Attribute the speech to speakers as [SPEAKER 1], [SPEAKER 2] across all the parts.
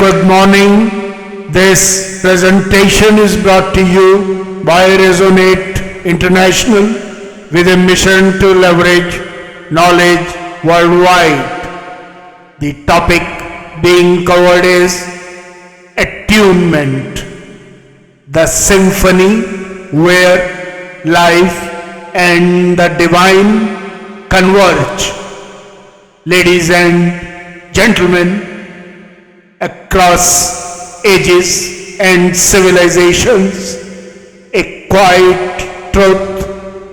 [SPEAKER 1] good morning. This presentation is brought to you by Resonate International with a mission to leverage knowledge worldwide. The topic being covered is attunement, the symphony where life and the divine converge. Ladies and gentlemen, across ages and civilizations, a quiet truth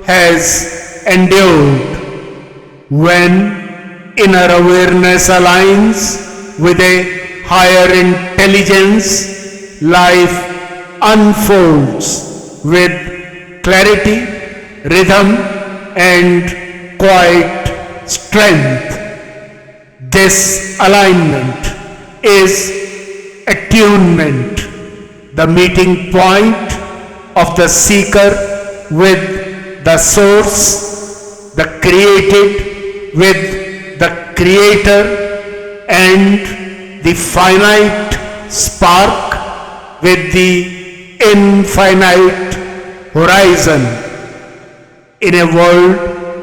[SPEAKER 1] has endured. When inner awareness aligns with a higher intelligence, life unfolds with clarity, rhythm, and quiet strength. This alignment is attunement, the meeting point of the seeker with the source, the created with the creator, and the finite spark with the infinite horizon. In a world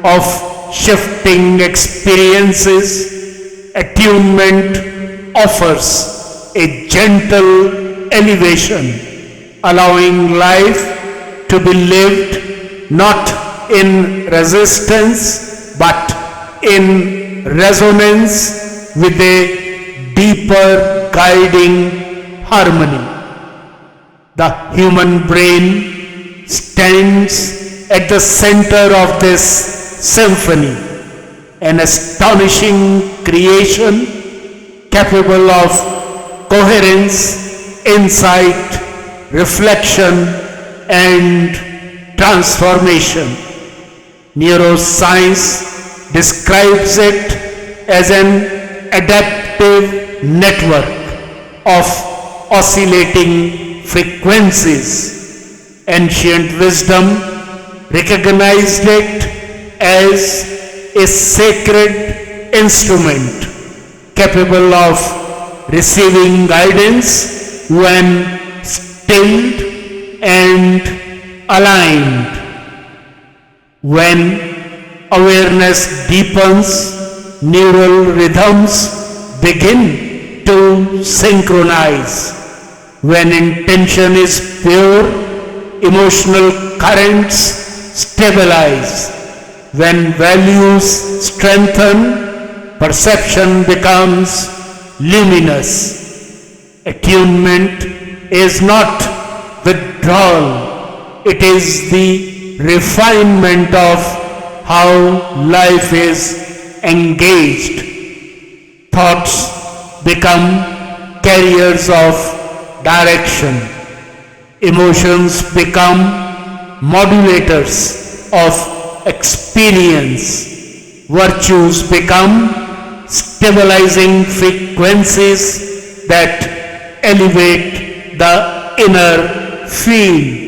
[SPEAKER 1] of shifting experiences, attunement offers a gentle elevation, allowing life to be lived not in resistance but in resonance with a deeper guiding harmony. The human brain stands at the center of this symphony, an astonishing creation capable of coherence, insight, reflection, and transformation. Neuroscience describes it as an adaptive network of oscillating frequencies. Ancient wisdom recognized it as a sacred instrument capable of receiving guidance when stilled and aligned. When awareness deepens, neural rhythms begin to synchronize. When intention is pure, emotional currents stabilize. When values strengthen, perception becomes luminous. Attunement is not withdrawal, it is the refinement of how life is engaged. Thoughts become carriers of direction. Emotions become modulators of experience. Virtues become stabilizing frequencies that elevate the inner field.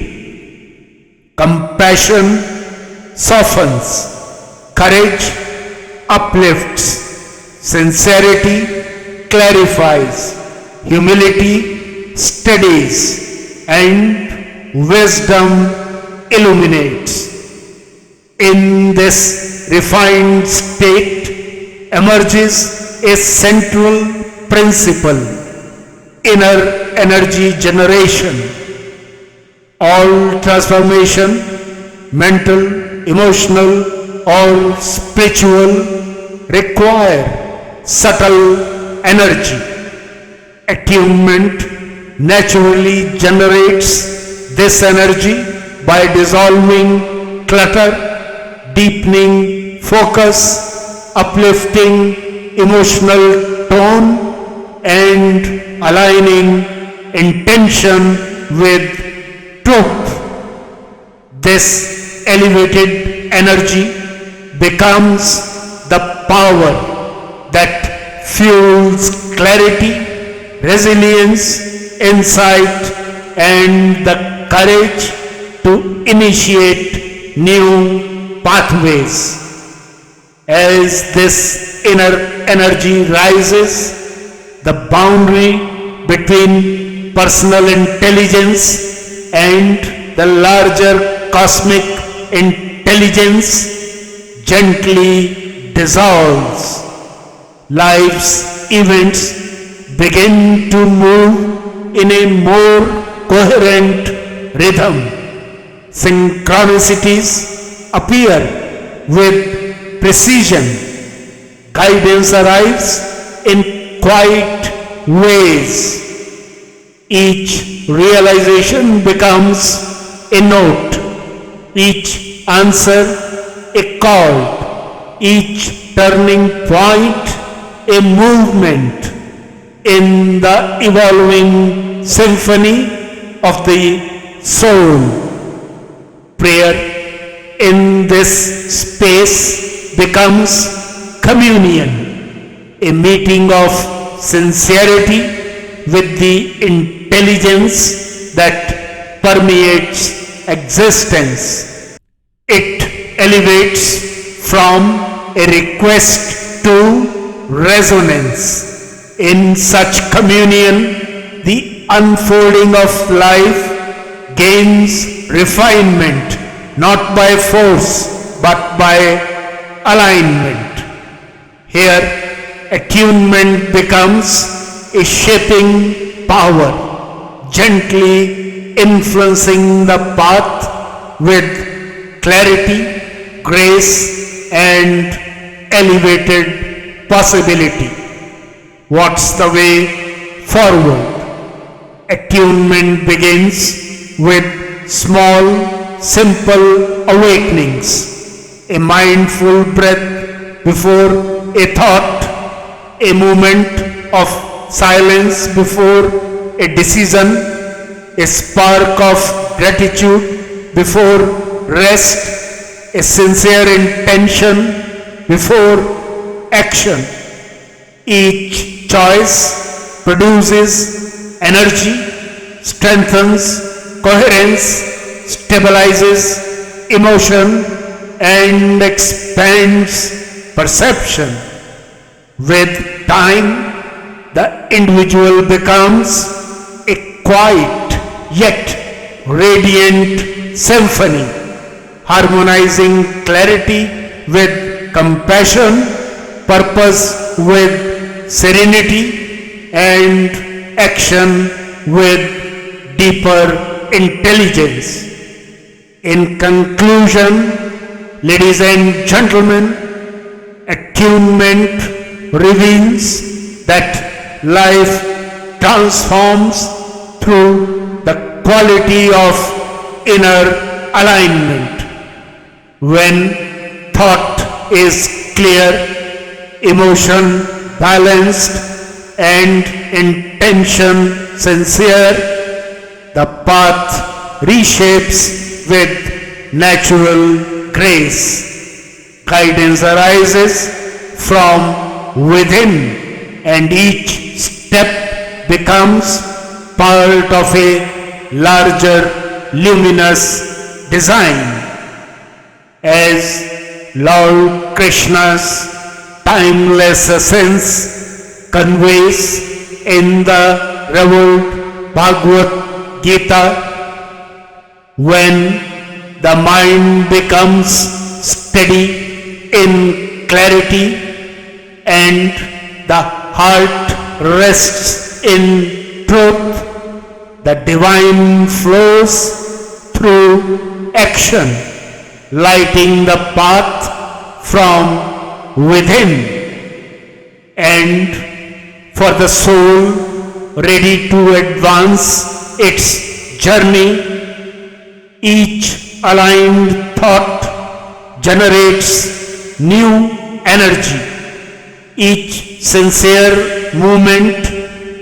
[SPEAKER 1] Compassion softens, courage uplifts, sincerity clarifies, humility steadies, and wisdom illuminates. In this refined state emerges a central principle: inner energy generation. All transformation, mental, emotional, or spiritual, require subtle energy. Attunement naturally generates this energy by dissolving clutter, deepening focus, uplifting emotional tone, and aligning intention with truth. This elevated energy becomes the power that fuels clarity, resilience, insight, and the courage to initiate new pathways. As this inner energy rises, the boundary between personal intelligence and the larger cosmic intelligence gently dissolves. Life's events begin to move in a more coherent rhythm. Synchronicities appear with precision. Guidance arrives in quiet ways. Each realization becomes a note, each answer a chord, each turning point a movement in the evolving symphony of the soul. Prayer in this space becomes communion, a meeting of sincerity with the intelligence that permeates existence. It elevates from a request to resonance. In such communion, the unfolding of life gains refinement, not by force but by alignment. Here, attunement becomes a shaping power, gently influencing the path with clarity, grace, and elevated possibility. What's the way forward? Attunement begins with small, simple awakenings, a mindful breath before a thought, a moment of silence before a decision, a spark of gratitude before rest, a sincere intention before action. Each choice produces energy, strengthens coherence, stabilizes emotion, and expands perception. With time, the individual becomes a quiet yet radiant symphony, harmonizing clarity with compassion, purpose with serenity, and action with deeper intelligence. In conclusion, ladies and gentlemen, attunement reveals that life transforms through the quality of inner alignment. When thought is clear, emotion balanced, and intention sincere, the path reshapes with natural grace. Guidance arises from within, and each step becomes part of a larger luminous design. As Lord Krishna's timeless essence conveys in the revealed Bhagavad Gita, when the mind becomes steady in clarity and the heart rests in truth, the divine flows through action, lighting the path from within. And for the soul ready to advance its journey, each aligned thought generates new energy. Each sincere movement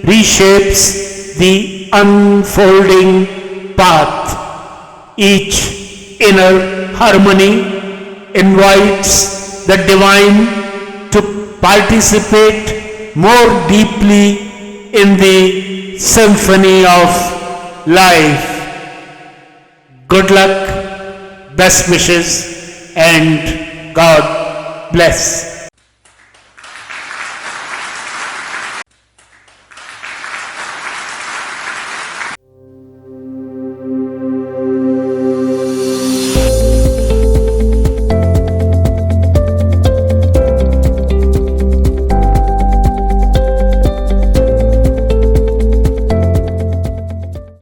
[SPEAKER 1] reshapes the unfolding path. Each inner harmony invites the divine to participate more deeply in the symphony of life. Good luck, best wishes, and God bless.